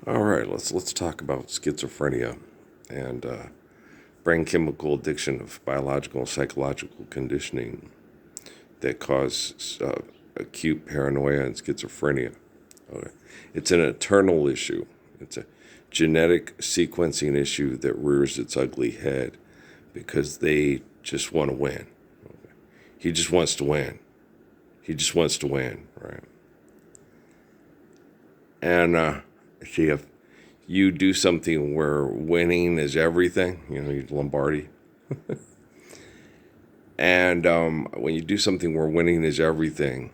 All right, let's talk about schizophrenia and brain chemical addiction of biological and psychological conditioning that causes acute paranoia and schizophrenia. Okay. It's an eternal issue. It's a genetic sequencing issue that rears its ugly head because they just want to win. Okay. He just wants to win. He just wants to win, right? And see, if you do something where winning is everything, you Lombardi. And when you do something where winning is everything,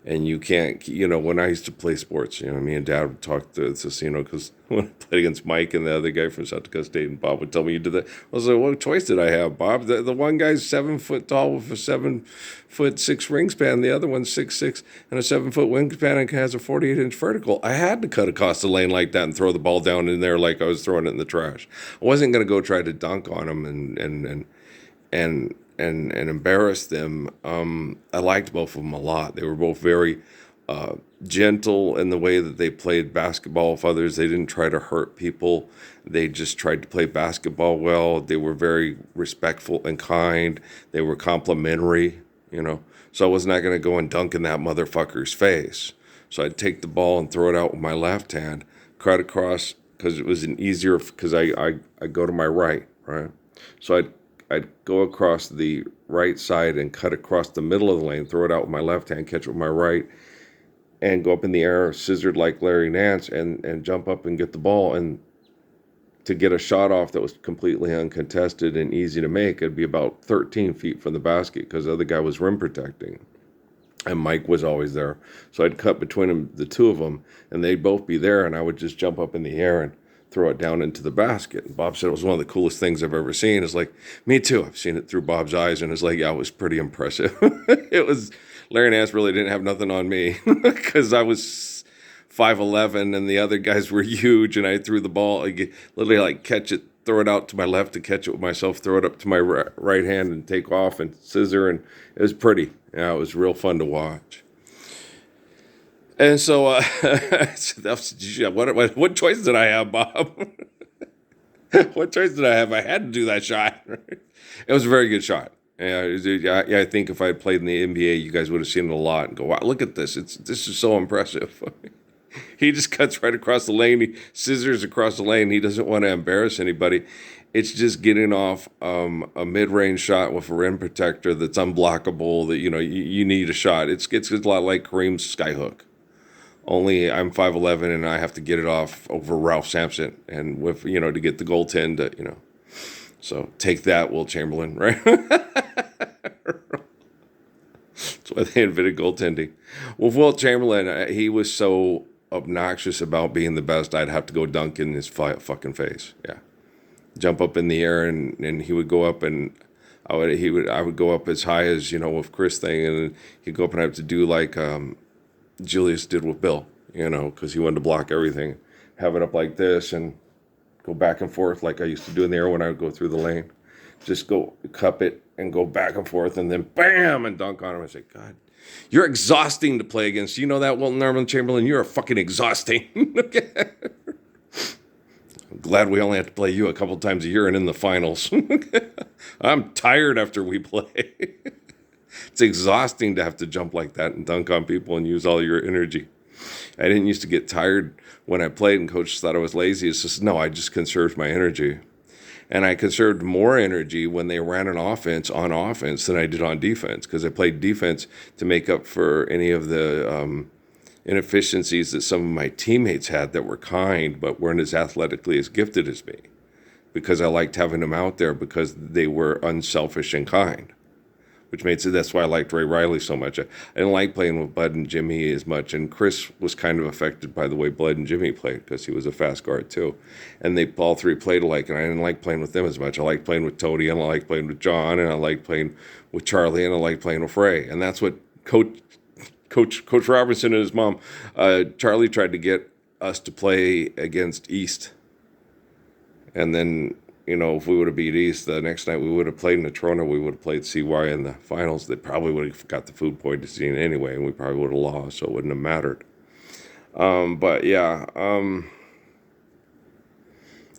and you can't, when I used to play sports, me and Dad would talk to this, because when I played against Mike and the other guy from South Dakota State, and Bob would tell me you did that. I was like, what choice did I have, Bob? The one guy's 7 foot tall with a 7'6" wingspan. The other one's 6'6" and a 7 foot wingspan and has a 48-inch vertical. I had to cut across the lane like that and throw the ball down in there like I was throwing it in the trash. I wasn't going to go try to dunk on him and embarrass them. I liked both of them a lot. They were both very gentle in the way that they played basketball with others. They didn't try to hurt people. They just tried to play basketball well. They were very respectful and kind. They were complimentary. So I was not going to go and dunk in that motherfucker's face. So I'd take the ball and throw it out with my left hand, cut across, because it was an easier, because I go to my right. So I'd go across the right side and cut across the middle of the lane, throw it out with my left hand, catch it with my right, and go up in the air, scissored like Larry Nance, and jump up and get the ball. And to get a shot off that was completely uncontested and easy to make, it'd be about 13 feet from the basket because the other guy was rim protecting. And Mike was always there. So I'd cut between them, the two of them, and they'd both be there, and I would just jump up in the air and throw it down into the basket. And Bob said it was one of the coolest things I've ever seen. It's like, me too. I've seen it through Bob's eyes, and it's like, yeah, it was pretty impressive. It was, Larry Nance really didn't have nothing on me because I was 5'11", and the other guys were huge, and I threw the ball, literally like catch it, throw it out to my left to catch it with myself, throw it up to my right hand and take off and scissor, and it was pretty. Yeah, it was real fun to watch. And so, what choice did I have, Bob? What choice did I have? I had to do that shot. It was a very good shot. Yeah, I think if I had played in the NBA, you guys would have seen it a lot and go, wow, look at this. This is so impressive. He just cuts right across the lane. He scissors across the lane. He doesn't want to embarrass anybody. It's just getting off a mid-range shot with a rim protector that's unblockable. That you need a shot. It's a lot like Kareem's skyhook. Only I'm 5'11" and I have to get it off over Ralph Sampson and with to get the goaltend. So take that, Will Chamberlain, right? That's why they invented goaltending. With Will Chamberlain, he was so obnoxious about being the best, I'd have to go dunk in his fucking face. Yeah, jump up in the air and he would go up and I would go up as high as with Chris thing, and he'd go up and I have to do like Julius did with Bill, because he wanted to block everything, have it up like this and go back and forth like I used to do in the air when I would go through the lane. Just go cup it and go back and forth and then bam and dunk on him. I say, God, you're exhausting to play against. You know that, Wilton Norman Chamberlain? You're fucking exhausting. I'm glad we only have to play you a couple times a year and in the finals. I'm tired after we play. It's exhausting to have to jump like that and dunk on people and use all your energy. I didn't used to get tired when I played, and coaches thought I was lazy. It's just, no, I just conserved my energy. And I conserved more energy when they ran an offense on offense than I did on defense, because I played defense to make up for any of the inefficiencies that some of my teammates had that were kind but weren't as athletically as gifted as me, because I liked having them out there because they were unselfish and kind. Which made it, that's why I liked Ray Riley so much. I didn't like playing with Bud and Jimmy as much, and Chris was kind of affected by the way Bud and Jimmy played because he was a fast guard too. And they all three played alike, and I didn't like playing with them as much. I liked playing with Tony, and I liked playing with John, and I liked playing with Charlie, and I liked playing with Ray. And that's what Coach Robertson and his mom, Charlie, tried to get us to play against East. And then if we would have beat East, the next night we would have played Natrona, we would have played CY in the finals. They probably would have got the food poisoning anyway, and we probably would have lost, so it wouldn't have mattered. But yeah,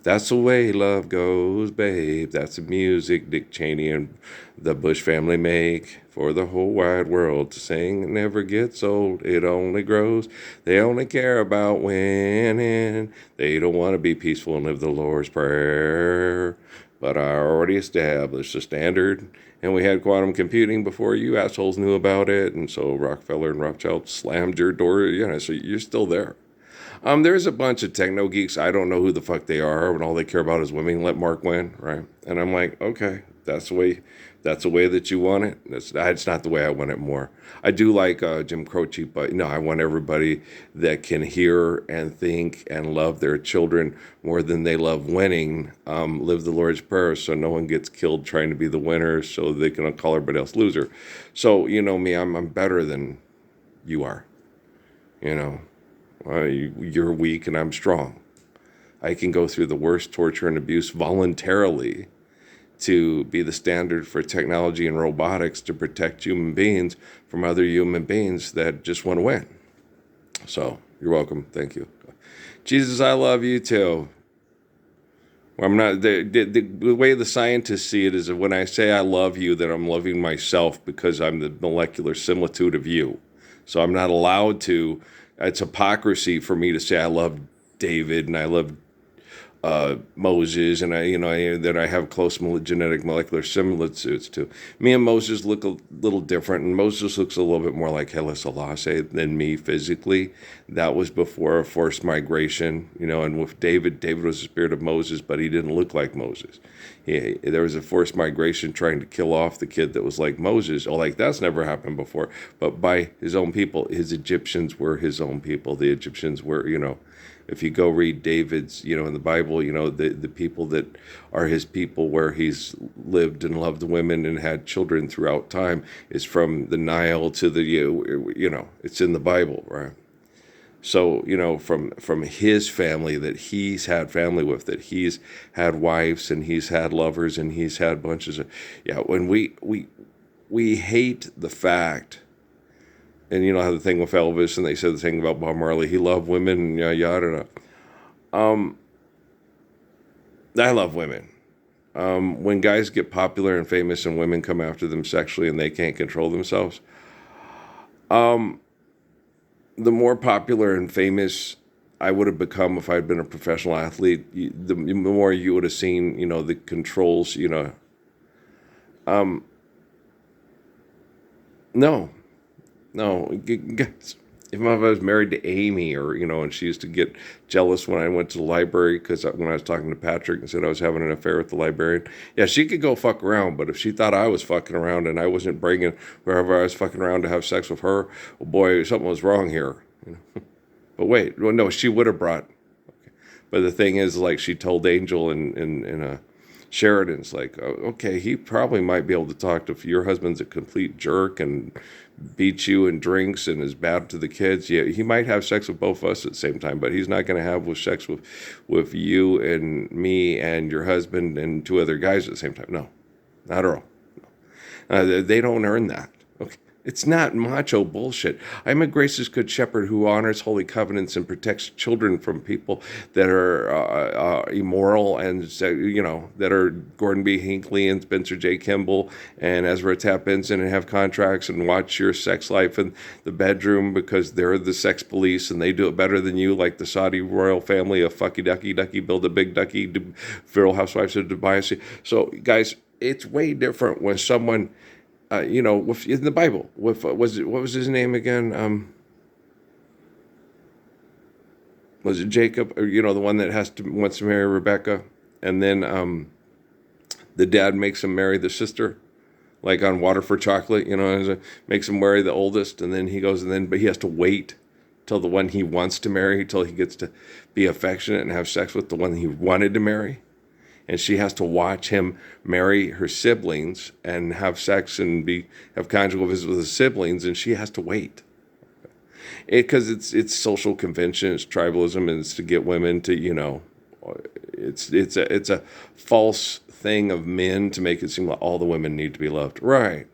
That's the way love goes, babe. That's the music Dick Cheney and the Bush family make for the whole wide world to sing. It never gets old, it only grows. They only care about winning. They don't want to be peaceful and live the Lord's Prayer. But I already established the standard, and we had quantum computing before you assholes knew about it. And so Rockefeller and Rothschild slammed your door, so you're still there. There's a bunch of techno geeks. I don't know who the fuck they are, and all they care about is women. Let Mark win, right? And I'm like, okay, that's the way that you want it. That's not the way I want it more. I do like Jim Croce, but no, I want everybody that can hear and think and love their children more than they love winning. Live the Lord's Prayer, so no one gets killed trying to be the winner, so they can call everybody else loser. So you know me, I'm better than you are. You know. You're weak and I'm strong. I can go through the worst torture and abuse voluntarily to be the standard for technology and robotics to protect human beings from other human beings that just want to win. So, you're welcome. Thank you. Jesus, I love you too. Well, I'm not the way the scientists see it is that when I say I love you, that I'm loving myself because I'm the molecular similitude of you. So I'm not allowed to. It's hypocrisy for me to say I love David and I love Moses, and that I have close genetic molecular similitudes to. Me and Moses look a little different, and Moses looks a little bit more like Haile Selassie than me physically. That was before a forced migration, and with David was the spirit of Moses, but he didn't look like Moses. There was a forced migration trying to kill off the kid that was like Moses. That's never happened before, but by his own people. His Egyptians were his own people. The Egyptians were, if you go read David's, in the Bible, the people that are his people where he's lived and loved women and had children throughout time is from the Nile to the, it's in the Bible, right? So, from his family that he's had family with, that he's had wives and he's had lovers and he's had bunches of, when we hate the fact. And you know how the thing with Elvis, and they said the thing about Bob Marley, he loved women, and yada. I love women. When guys get popular and famous and women come after them sexually and they can't control themselves, the more popular and famous I would have become if I'd been a professional athlete, the more you would have seen, the controls, no. No, guys, if I was married to Amy or, and she used to get jealous when I went to the library because when I was talking to Patrick and said I was having an affair with the librarian, yeah, she could go fuck around. But if she thought I was fucking around and I wasn't bringing wherever I was fucking around to have sex with her, well, boy, something was wrong here. But wait, well, no, she would have brought. Okay. But the thing is, she told Angel in Sheridan's okay, he probably might be able to talk to if your husband's a complete jerk and beats you and drinks and is bad to the kids. Yeah, he might have sex with both of us at the same time, but he's not going to have sex with you and me and your husband and two other guys at the same time. No, not at all. No. They don't earn that. Okay. It's not macho bullshit. I'm a gracious good shepherd who honors holy covenants and protects children from people that are immoral and, that are Gordon B. Hinckley and Spencer J. Kimball and Ezra Tapp Benson and have contracts and watch your sex life in the bedroom because they're the sex police and they do it better than you, like the Saudi royal family of Fucky Ducky Ducky, Build a Big Ducky, Feral Housewives of Dubai. So, guys, it's way different when someone... in the Bible, what was his name again? Was it Jacob? Or, the one that wants to marry Rebecca, and then the dad makes him marry the sister, like on Water for Chocolate. Makes him marry the oldest, and then he goes, but he has to wait till the one he wants to marry, till he gets to be affectionate and have sex with the one he wanted to marry. And she has to watch him marry her siblings and have sex and have conjugal visits with his siblings, and she has to wait. Because it's social convention, it's tribalism, and it's to get women to, it's a false thing of men to make it seem like all the women need to be loved. Right.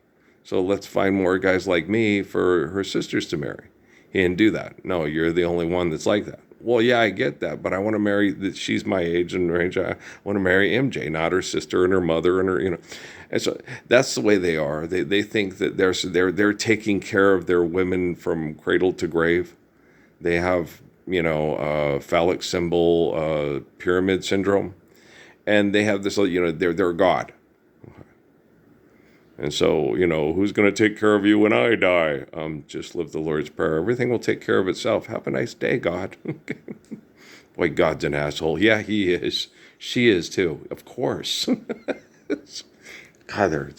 So let's find more guys like me for her sisters to marry. He didn't do that. No, you're the only one that's like that. Well, yeah, I get that, but I want to marry that. She's my age and range. I want to marry MJ, not her sister and her mother and her. And so that's the way they are. They think that they're taking care of their women from cradle to grave. They have phallic symbol pyramid syndrome, and they have this. They're God. And so, who's going to take care of you when I die? Just live the Lord's Prayer. Everything will take care of itself. Have a nice day, God. Boy, God's an asshole. Yeah, he is. She is too, of course. God,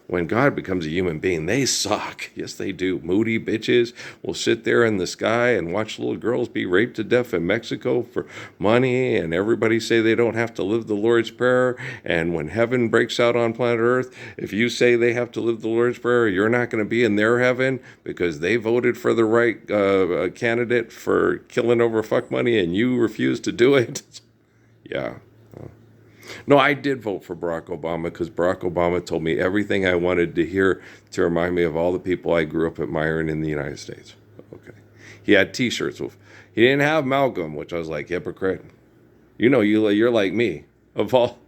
when God becomes a human being, they suck. Yes, they do. Moody bitches will sit there in the sky and watch little girls be raped to death in Mexico for money, and everybody say they don't have to live the Lord's Prayer. And when heaven breaks out on planet Earth, if you say they have to live the Lord's Prayer, you're not going to be in their heaven because they voted for the right candidate for killing over fuck money, and you refuse to do it. Yeah. No, I did vote for Barack Obama because Barack Obama told me everything I wanted to hear to remind me of all the people I grew up admiring in the United States. Okay. He had T-shirts with. He didn't have Malcolm, which I was like, hypocrite. You're like me. Of all,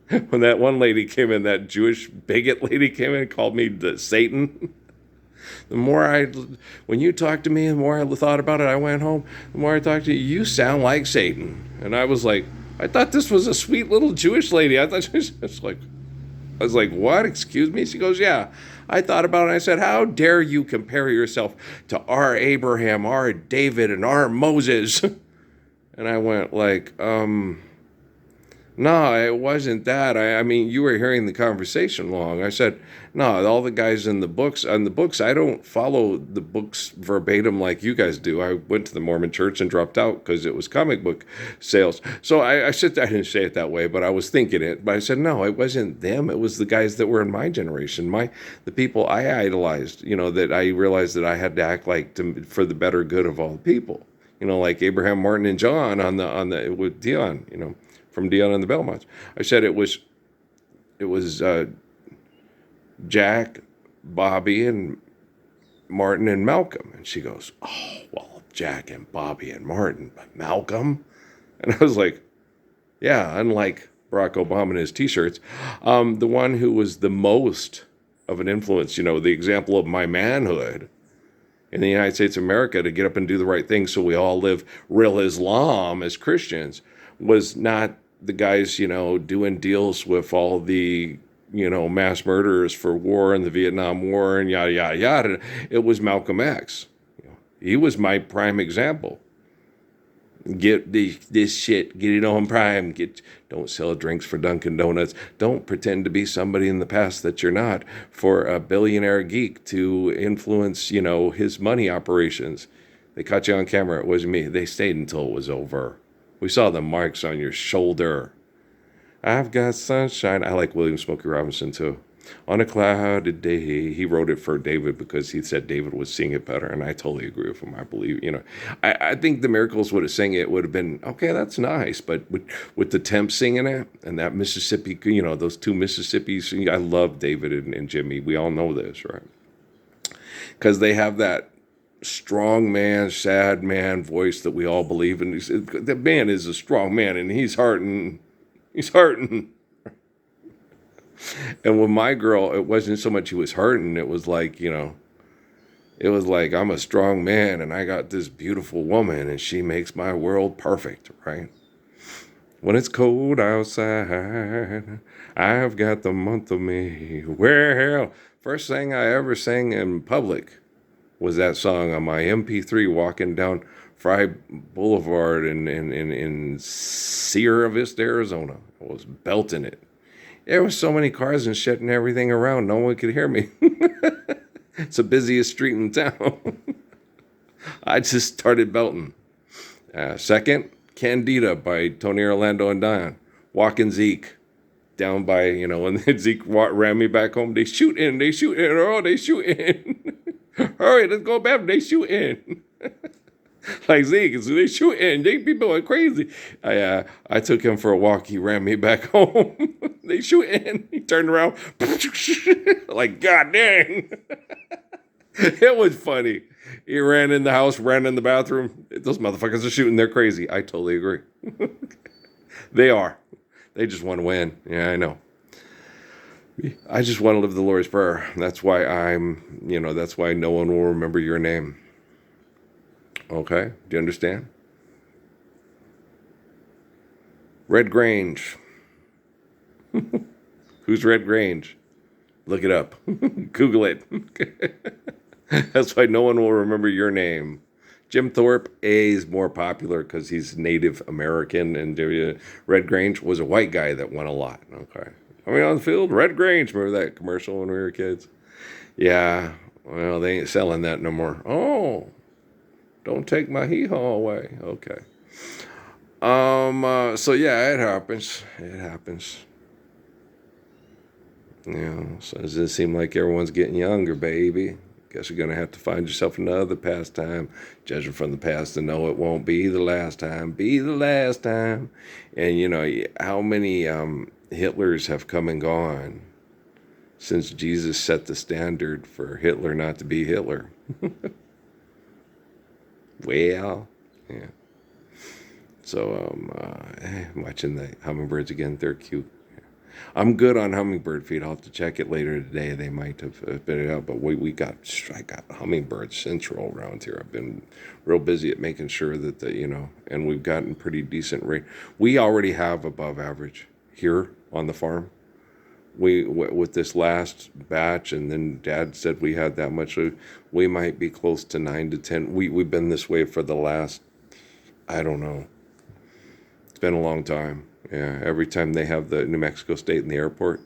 when that one lady came in, that Jewish bigot lady came in and called me the Satan. When you talked to me, the more I thought about it, I went home. The more I talked to you, you sound like Satan. And I was like, I thought this was a sweet little Jewish lady. I thought she was like, I was like, what? Excuse me? She goes, yeah. I thought about it. I said, how dare you compare yourself to our Abraham, our David, and our Moses? And I went like, no, it wasn't that. I mean, you were hearing the conversation long. I said, no, all the guys in the books, I don't follow the books verbatim like you guys do. I went to the Mormon church and dropped out because it was comic book sales. So I said, I didn't say it that way, but I was thinking it. But I said, no, it wasn't them. It was the guys that were in my generation, the people I idolized, that I realized that I had to act like for the better good of all the people. Like Abraham, Martin, and John with Dion, from Dion and the Belmonts. I said it was Jack, Bobby, and Martin and Malcolm. And she goes, oh, well, Jack and Bobby and Martin, but Malcolm? And I was like, yeah, unlike Barack Obama and his T-shirts, the one who was the most of an influence, the example of my manhood in the United States of America to get up and do the right thing so we all live real Islam as Christians was not the guys, doing deals with all the, mass murderers for war and the Vietnam War and yada, yada, yada. It was Malcolm X. He was my prime example. Get this shit, get it on Prime. Don't sell drinks for Dunkin' Donuts. Don't pretend to be somebody in the past that you're not for a billionaire geek to influence, his money operations. They caught you on camera. It wasn't me. They stayed until it was over. We saw the marks on your shoulder. I've got sunshine. I like William Smokey Robinson too. On a cloudy day. He wrote it for David because he said David would sing it better, and I totally agree with him. I believe, I think the Miracles would have sang it would have been, okay, that's nice, but with the Temps singing it and that Mississippi, those two Mississippis, I love David and Jimmy. We all know this, right? Because they have that strong man, sad man voice that we all believe in. The man is a strong man, and he's hurting. He's hurting. And with my girl, it wasn't so much he was hurting. It was like, it was like, I'm a strong man, and I got this beautiful woman, and she makes my world perfect, right? When it's cold outside, I've got the month of May. Well, first thing I ever sang in public was that song on my MP3 walking down Fry Boulevard in Sierra Vista, Arizona. I was belting it. There was so many cars and shit and everything around, no one could hear me. It's the busiest street in town. I just started belting. Second, Candida by Tony Orlando and Dion. Walking Zeke. Down by, when Zeke ran me back home, they shoot in. Oh, they shoot in. Hurry, let's go back. They shoot in. Like Zeke, so they shoot in. People are crazy. I took him for a walk. He ran me back home. They shoot in. He turned around. Like, God dang. It was funny. He ran in the house, ran in the bathroom. Those motherfuckers are shooting. They're crazy. I totally agree. They are. They just want to win. Yeah, I know. I just want to live the Lord's Prayer. That's why that's why no one will remember your name. Okay? Do you understand? Red Grange. Who's Red Grange? Look it up. Google it. That's why no one will remember your name. Jim Thorpe A is more popular because he's Native American, and Red Grange was a white guy that won a lot. Okay, I mean on the field, Red Grange. Remember that commercial when we were kids? Yeah. Well, they ain't selling that no more. Oh, don't take my hee haw away. Okay. So yeah, it happens. It happens. Yeah. So does it seem like everyone's getting younger, baby? Guess you're gonna have to find yourself another pastime. Judging from the past, to know it won't be the last time. Be the last time. And how many Hitlers have come and gone since Jesus set the standard for Hitler not to be Hitler? Well, yeah. So watching the hummingbirds again. They're cute. I'm good on hummingbird feed. I'll have to check it later today. They might have been it out, but I got hummingbird central around here. I've been real busy at making sure that and we've gotten pretty decent rate. We already have above average here on the farm. With this last batch, and then Dad said we had that much. We might be close to 9 to 10. We've been this way for the last, I don't know. It's been a long time. Yeah, every time they have the New Mexico State in the airport.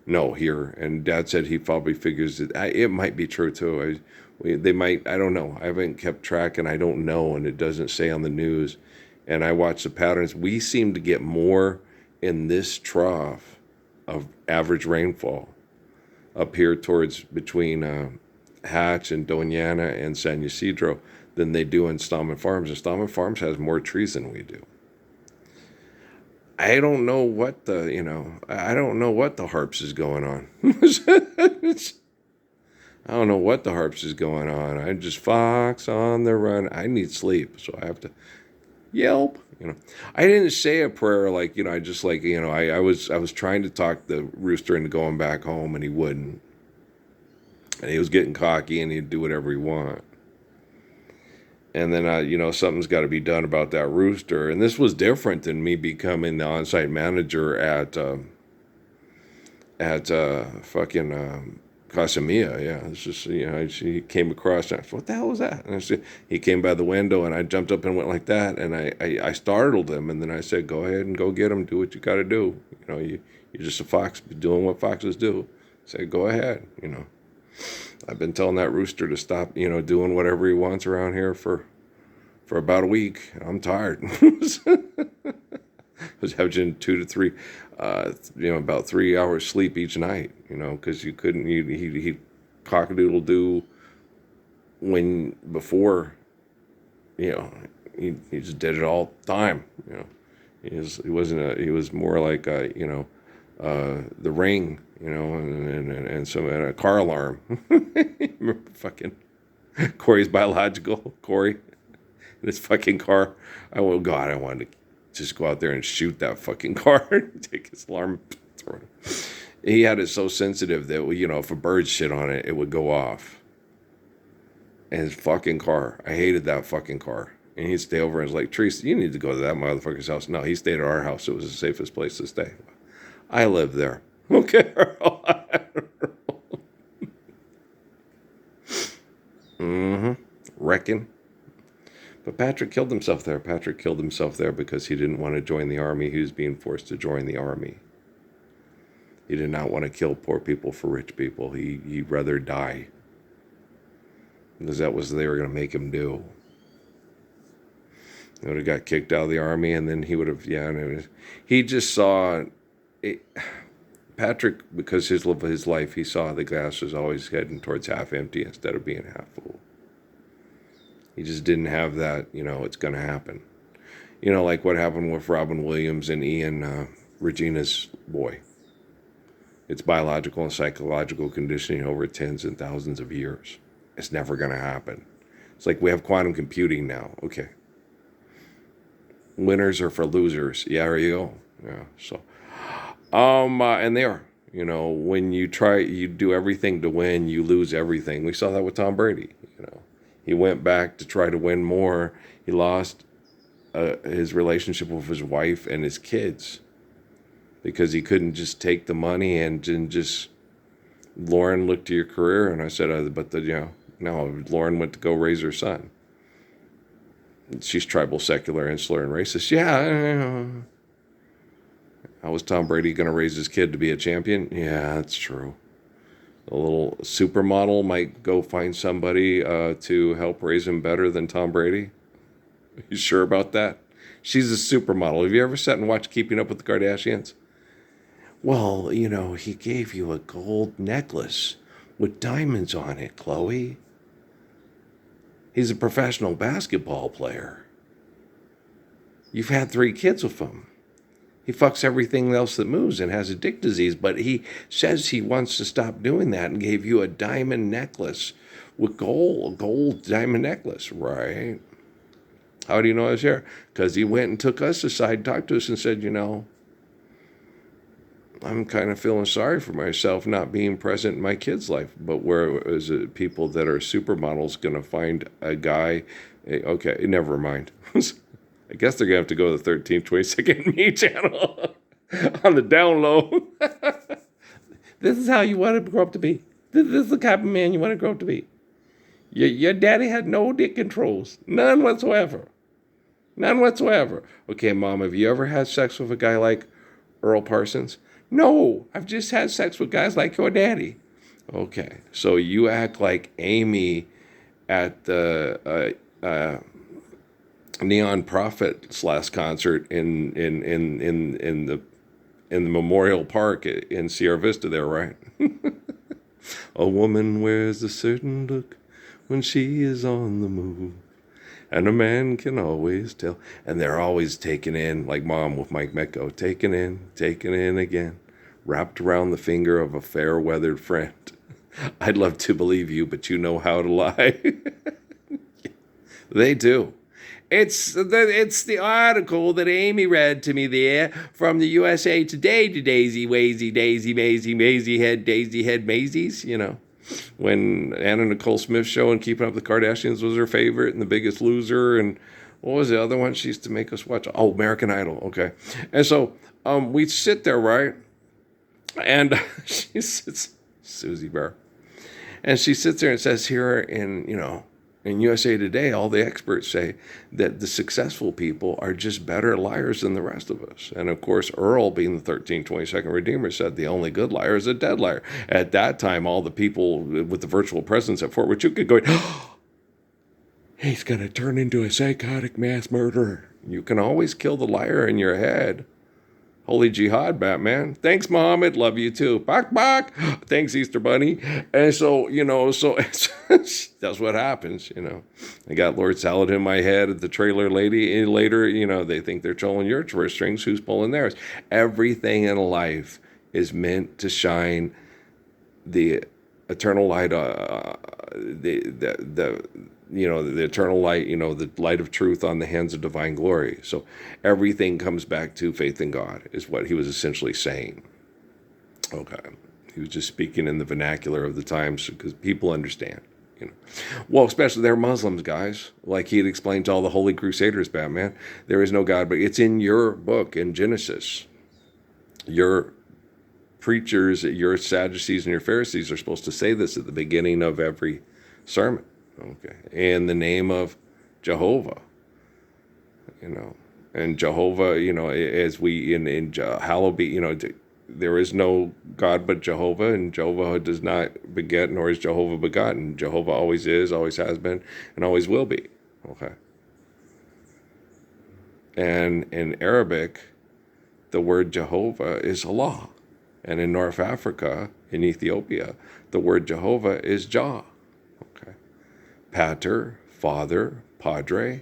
No, here. And Dad said he probably figures it might be true too. They might, I don't know. I haven't kept track and I don't know, and it doesn't say on the news. And I watch the patterns. We seem to get more in this trough of average rainfall up here towards between Hatch and Doñana and San Ysidro than they do in Stallman Farms. And Stallman Farms has more trees than we do. I don't know what I don't know what the harps is going on. I don't know what the harps is going on. I just fox on the run. I need sleep, so I have to yelp. I didn't say a prayer I just I was trying to talk the rooster into going back home, and he wouldn't. And he was getting cocky, and he'd do whatever he want. And then, something's got to be done about that rooster. And this was different than me becoming the on-site manager at fucking Casamia. Yeah, it's just, she came across, and I said, what the hell was that? And he came by the window, and I jumped up and went like that. And I startled him. And then I said, go ahead and go get him. Do what you got to do. You're just a fox doing what foxes do. I said, go ahead, I've been telling that rooster to stop, doing whatever he wants around here for about a week. I'm tired. I was averaging 2 to 3, about 3 hours sleep each night, because you couldn't, he'd cock-a-doodle do before, he just did it all the time, he was more like, the Ring, and a car alarm. Remember fucking Corey's biological Corey in his fucking car. I wanted to just go out there and shoot that fucking car, take his alarm, throw it. He had it so sensitive that if a bird shit on it, it would go off. And his fucking car, I hated that fucking car. And he'd stay over and was like, Teresa, you need to go to that motherfucker's house. No, he stayed at our house. It was the safest place to stay. I live there. Okay. Reckon. But Patrick killed himself there. Patrick killed himself there because he didn't want to join the army. He was being forced to join the army. He did not want to kill poor people for rich people. He'd rather die. Because that was what they were going to make him do. He would have got kicked out of the army, and then he would have, he just saw it. Patrick, because his life, he saw the glass was always heading towards half empty instead of being half full. He just didn't have that, it's going to happen. Like what happened with Robin Williams and Ian, Regina's boy. It's biological and psychological conditioning over tens and thousands of years. It's never going to happen. It's like we have quantum computing now. Okay. Winners are for losers. Yeah, there you go. Yeah. So, and they are. When you do everything to win, you lose everything. We saw that with Tom Brady. He went back to try to win more. He lost his relationship with his wife and his kids because he couldn't just take the money and just. Lauren looked to your career, and I said, no. Lauren went to go raise her son. She's tribal, secular, insular, and racist. Yeah. How was Tom Brady going to raise his kid to be a champion? Yeah, that's true. A little supermodel might go find somebody to help raise him better than Tom Brady. You sure about that? She's a supermodel. Have you ever sat and watched Keeping Up with the Kardashians? Well, he gave you a gold necklace with diamonds on it, Chloe. He's a professional basketball player. You've had 3 kids with him. He fucks everything else that moves and has a dick disease, but he says he wants to stop doing that and gave you a diamond necklace with gold diamond necklace, right? How do you know I was here? Because he went and took us aside, talked to us and said, I'm kind of feeling sorry for myself not being present in my kid's life. But where is it people that are supermodels going to find a guy? Okay, never mind. I guess they're going to have to go to the 1322nd Me channel on the down low. This is how you want to grow up to be. This is the type of man you want to grow up to be. Your daddy had no dick controls. None whatsoever. None whatsoever. Okay, Mom, have you ever had sex with a guy like Earl Parsons? No, I've just had sex with guys like your daddy. Okay, so you act like Amy at the Neon Prophets last concert in the Memorial Park in Sierra Vista there, right? A woman wears a certain look when she is on the move. And a man can always tell. And they're always taken in, like Mom with Mike Mecco, taken in again, wrapped around the finger of a fair-weathered friend. I'd love to believe you, but you know how to lie. They do. It's the article that Amy read to me there from the USA Today to Daisy Wazy, Daisy Maisie, Maisie Head Maisie's, when Anna Nicole Smith's show and Keeping Up with the Kardashians was her favorite and The Biggest Loser. And what was the other one she used to make us watch? Oh, American Idol. Okay. And so we sit there, right? And she sits, Susie Bear. And she sits there and says here in USA Today, all the experts say that the successful people are just better liars than the rest of us. And of course, Earl, being the 1322nd Redeemer, said the only good liar is a dead liar. At that time, all the people with the virtual presence at Fort Huachuca going, oh, he's going to turn into a psychotic mass murderer. You can always kill the liar in your head. Holy Jihad, Batman. Thanks, Muhammad. Love you too. Bak, bak. Thanks, Easter Bunny. And so that's what happens, I got Lord Salad in my head at the trailer lady. Later, they think they're trolling your purse strings. Who's pulling theirs? Everything in life is meant to shine the eternal light, the eternal light, the light of truth on the hands of divine glory. So everything comes back to faith in God is what he was essentially saying. Okay. He was just speaking in the vernacular of the times because people understand, Well, especially they're Muslims, guys. Like he had explained to all the Holy Crusaders, Batman, there is no God, but it's in your book in Genesis. Your preachers, your Sadducees and your Pharisees are supposed to say this at the beginning of every sermon. Okay, in the name of Jehovah, and Jehovah, as we in hallowed be, there is no God but Jehovah, and Jehovah does not beget, nor is Jehovah begotten. Jehovah always is, always has been, and always will be. Okay, and in Arabic, the word Jehovah is Allah, and in North Africa, in Ethiopia, the word Jehovah is Jah. Pater, Father, Padre,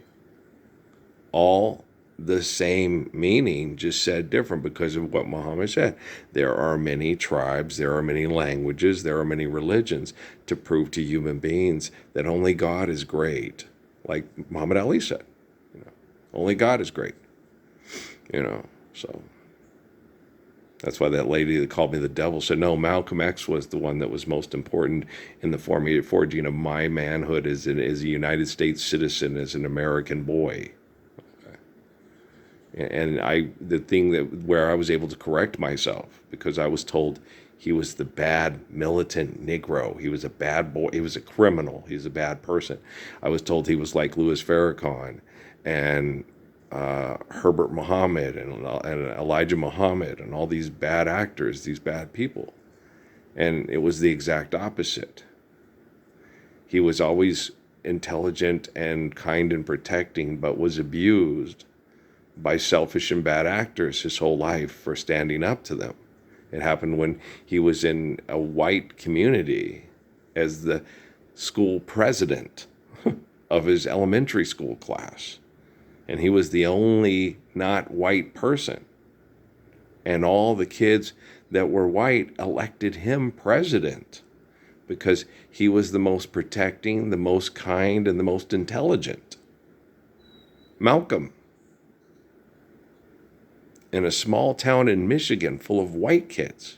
all the same meaning, just said different because of what Muhammad said. There are many tribes, there are many languages, there are many religions to prove to human beings that only God is great. Like Muhammad Ali said, you know, only God is great. You know, so that's why that lady that called me the devil said, no, Malcolm X was the one that was most important in the forging of my manhood as a United States citizen, as an American boy. And the thing that where I was able to correct myself, because I was told he was the bad militant Negro. He was a bad boy. He was a criminal. He was a bad person. I was told he was like Louis Farrakhan and Herbert Muhammad and Elijah Muhammad and all these bad actors, these bad people. And it was the exact opposite. He was always intelligent and kind and protecting, but was abused by selfish and bad actors his whole life for standing up to them. It happened when he was in a white community as the school president of his elementary school class. And he was the only not white person. And all the kids that were white elected him president because he was the most protecting, the most kind, and the most intelligent. Malcolm, in a small town in Michigan full of white kids.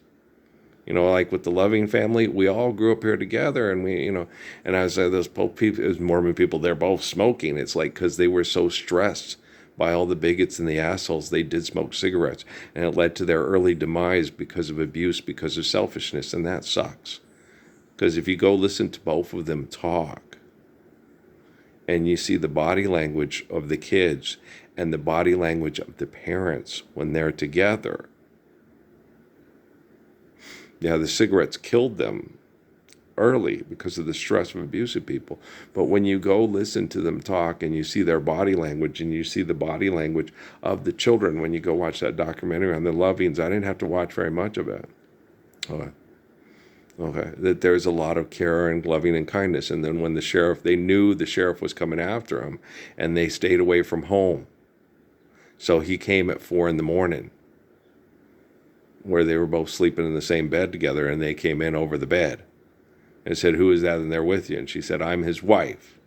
You know, like with the Loving family, we all grew up here together, and we, you know, and I was those both people, those Mormon people, they're both smoking. It's like because they were so stressed by all the bigots and the assholes, they did smoke cigarettes, and it led to their early demise because of abuse, because of selfishness, and that sucks. Because if you go listen to both of them talk, and you see the body language of the kids and the body language of the parents when they're together. Yeah, the cigarettes killed them early because of the stress of abusive people. But when you go listen to them talk and you see their body language and you see the body language of the children, when you go watch that documentary on the Lovings, I didn't have to watch very much of it. Okay, that there's a lot of care and loving and kindness. And then when they knew the sheriff was coming after him, and they stayed away from home. So he came at 4 a.m, where they were both sleeping in the same bed together, and they came in over the bed and said, who is that in there with you? And she said, I'm his wife.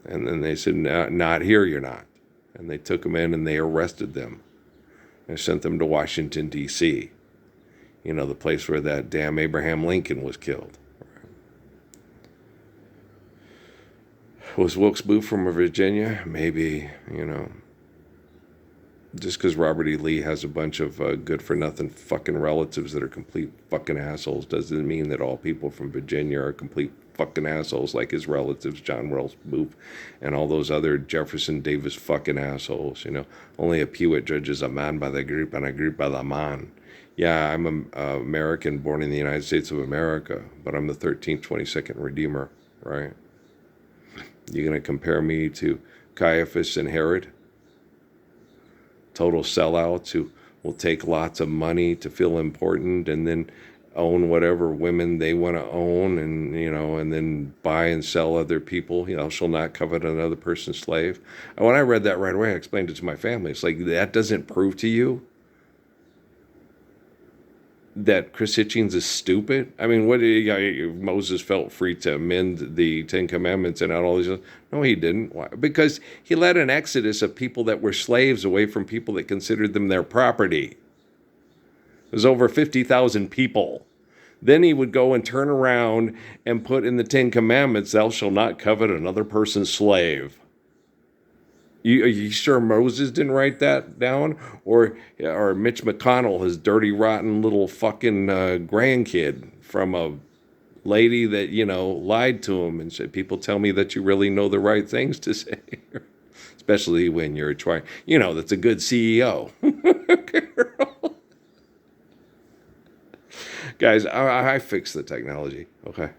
And then they said, not here, you're not. And they took them in and they arrested them and sent them to Washington, D.C., you know, the place where that damn Abraham Lincoln was killed. Was Wilkes Booth from Virginia? Maybe, you know. Just because Robert E. Lee has a bunch of good-for-nothing fucking relatives that are complete fucking assholes doesn't mean that all people from Virginia are complete fucking assholes like his relatives, John Wells Booth, and all those other Jefferson Davis fucking assholes, you know. Only a Pewitt judges a man by the group and a group by the man. Yeah, I'm an American born in the United States of America, but I'm the 13th, 22nd Redeemer, right? You're going to compare me to Caiaphas and Herod? Total sellouts who will take lots of money to feel important and then own whatever women they want to own, and you know, and then buy and sell other people. You know, shall not covet another person's slave. And when I read that right away, I explained it to my family. It's like, that doesn't prove to you that Chris Hitchens is stupid? I mean, what Moses felt free to amend the Ten Commandments and all these. No, he didn't. Why? Because he led an exodus of people that were slaves away from people that considered them their property. It was over 50,000 people. Then he would go and turn around and put in the Ten Commandments, thou shalt not covet another person's slave. Are you sure Moses didn't write that down? Or Mitch McConnell, his dirty, rotten little fucking grandkid from a lady that, you know, lied to him and said, people tell me that you really know the right things to say. Especially when you're trying, you know, that's a good CEO. Guys, I fixed the technology, okay?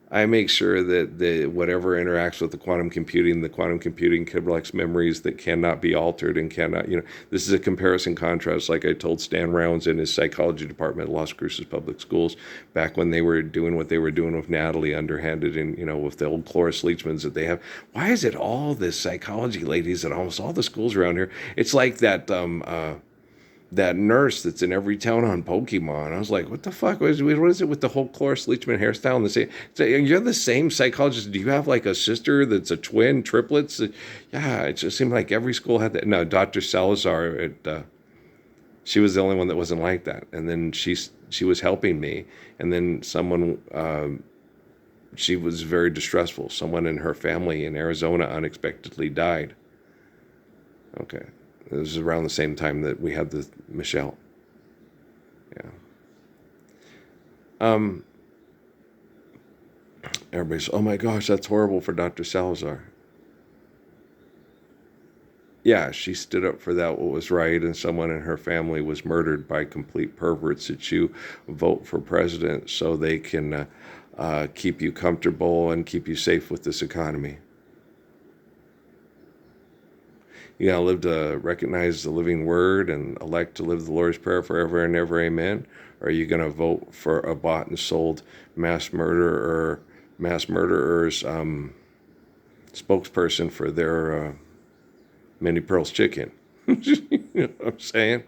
I make sure that whatever interacts with the quantum computing collects memories that cannot be altered and cannot, this is a comparison contrast, like I told Stan Rounds in his psychology department at Las Cruces Public Schools back when they were doing what they were doing with Natalie, underhanded, and, with the old Cloris Leachmans that they have. Why is it all this psychology ladies at almost all the schools around here? It's like that nurse that's in every town on Pokemon. I was like, what the fuck? What is it with the whole Cloris Leachman hairstyle? And the same, you're the same psychologist. Do you have like a sister that's a twin, triplets? Yeah, it just seemed like every school had that. No, Dr. Salazar, she was the only one that wasn't like that. And then she was helping me. And then she was very distressful. Someone in her family in Arizona unexpectedly died. Okay. This was around the same time that we had the Michelle. Yeah. Everybody's, oh my gosh, that's horrible for Dr. Salazar. Yeah, she stood up for that what was right, and someone in her family was murdered by complete perverts that you vote for president so they can keep you comfortable and keep you safe with this economy. You gotta live to recognize the living word and elect to live the Lord's Prayer forever and ever, amen? Or are you gonna vote for a bought and sold mass murderer's spokesperson for their Minnie Pearl's chicken? You know what I'm saying?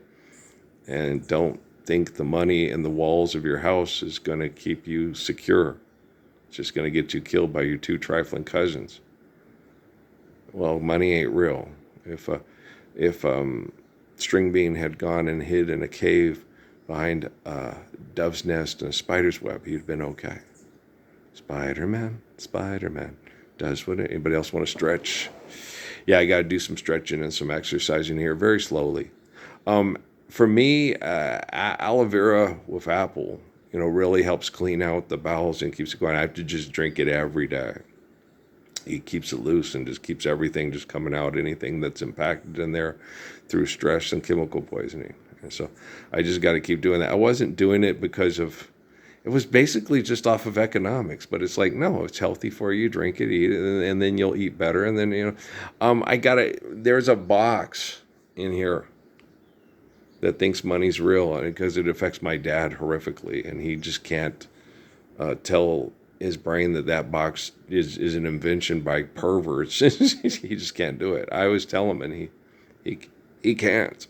And don't think the money in the walls of your house is gonna keep you secure. It's just gonna get you killed by your two trifling cousins. Well, money ain't real. If String Bean had gone and hid in a cave behind a dove's nest and a spider's web, he'd been okay. Spider-Man does what anybody else want to stretch? Yeah, I got to do some stretching and some exercising here very slowly. For me, aloe vera with apple, really helps clean out the bowels and keeps it going. I have to just drink it every day. It keeps it loose and just keeps everything just coming out, anything that's impacted in there through stress and chemical poisoning. And so I just got to keep doing that. I wasn't doing it because it was basically just off of economics, but it's like, no, it's healthy for you. Drink it, eat it, and then you'll eat better. And then, there's a box in here that thinks money's real because it affects my dad horrifically. And he just can't tell his brain that box is an invention by perverts. He just can't do it. I always tell him, and he can't.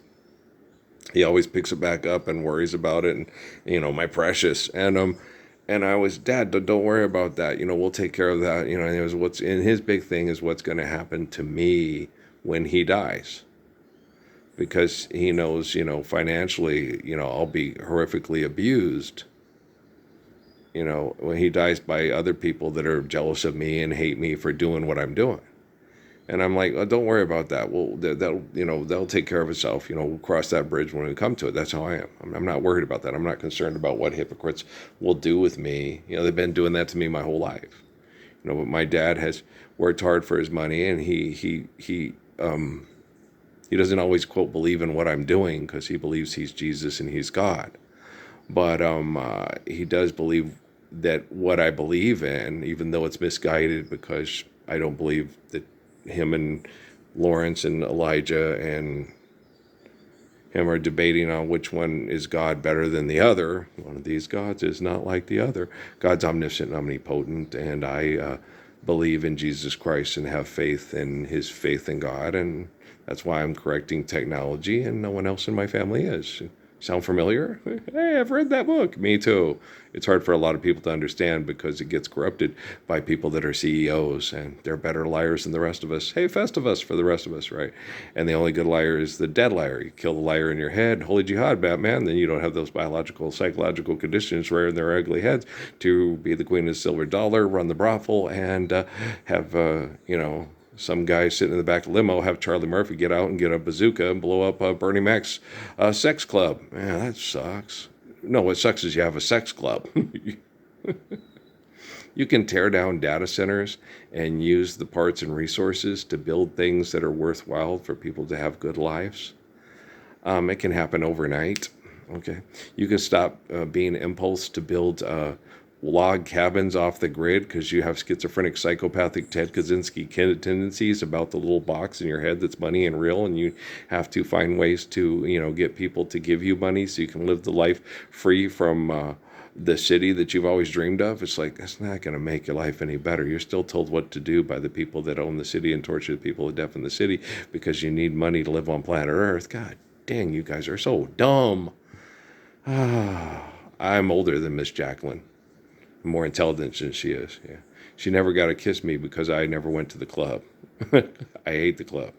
He always picks it back up and worries about it, and my precious. And I was, Dad, don't worry about that. We'll take care of that. And it was what's in his big thing is what's going to happen to me when he dies, because he knows, financially, I'll be horrifically abused. When he dies by other people that are jealous of me and hate me for doing what I'm doing. And I'm like, oh, don't worry about that. Well, that'll take care of itself. We'll cross that bridge when we come to it. That's how I am. I'm not worried about that. I'm not concerned about what hypocrites will do with me. They've been doing that to me my whole life. But my dad has worked hard for his money, and he doesn't always, quote, believe in what I'm doing because he believes he's Jesus and he's God. But he does believe that what I believe in, even though it's misguided, because I don't believe that him and Lawrence and Elijah and him are debating on which one is God better than the other. One of these gods is not like the other. God's omniscient and omnipotent, and I believe in Jesus Christ and have faith in his faith in God, and that's why I'm correcting technology, and no one else in my family is. Sound familiar? Hey, I've read that book. Me too. It's hard for a lot of people to understand because it gets corrupted by people that are CEOs, and they're better liars than the rest of us. Hey, Festivus for the rest of us, right? And the only good liar is the dead liar. You kill the liar in your head, holy jihad, Batman, then you don't have those biological, psychological conditions rearing their ugly heads to be the queen of the silver dollar, run the brothel, and have, some guy sitting in the back of the limo have Charlie Murphy get out and get a bazooka and blow up Bernie Mac's sex club. Man, that sucks. No, what sucks is you have a sex club. You can tear down data centers and use the parts and resources to build things that are worthwhile for people to have good lives. It can happen overnight. Okay, you can stop being impulse to build log cabins off the grid because you have schizophrenic, psychopathic Ted Kaczynski tendencies about the little box in your head that's money and real, and you have to find ways to, get people to give you money so you can live the life free from the city that you've always dreamed of. It's like, that's not going to make your life any better. You're still told what to do by the people that own the city and torture the people that deaf in the city because you need money to live on planet Earth. God dang, you guys are so dumb. I'm older than Miss Jacqueline, more intelligent than she is. Yeah, she never got to kiss me because I never went to the club. I hate the club.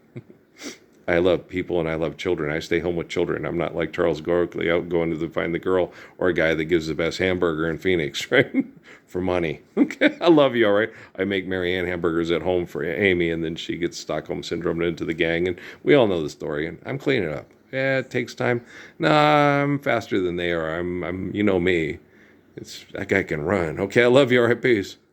I love people and I love children. I stay home with children. I'm not like Charles Gorkley out going to find the girl or a guy that gives the best hamburger in Phoenix, right? For money. Okay, I love you, all right? I make Marianne hamburgers at home for Amy, and then she gets Stockholm syndrome into the gang, and we all know the story. And I'm cleaning up. Yeah, it takes time. Nah, I'm faster than they are. I'm you know me. It's that guy can run. Okay, I love you. All right, peace.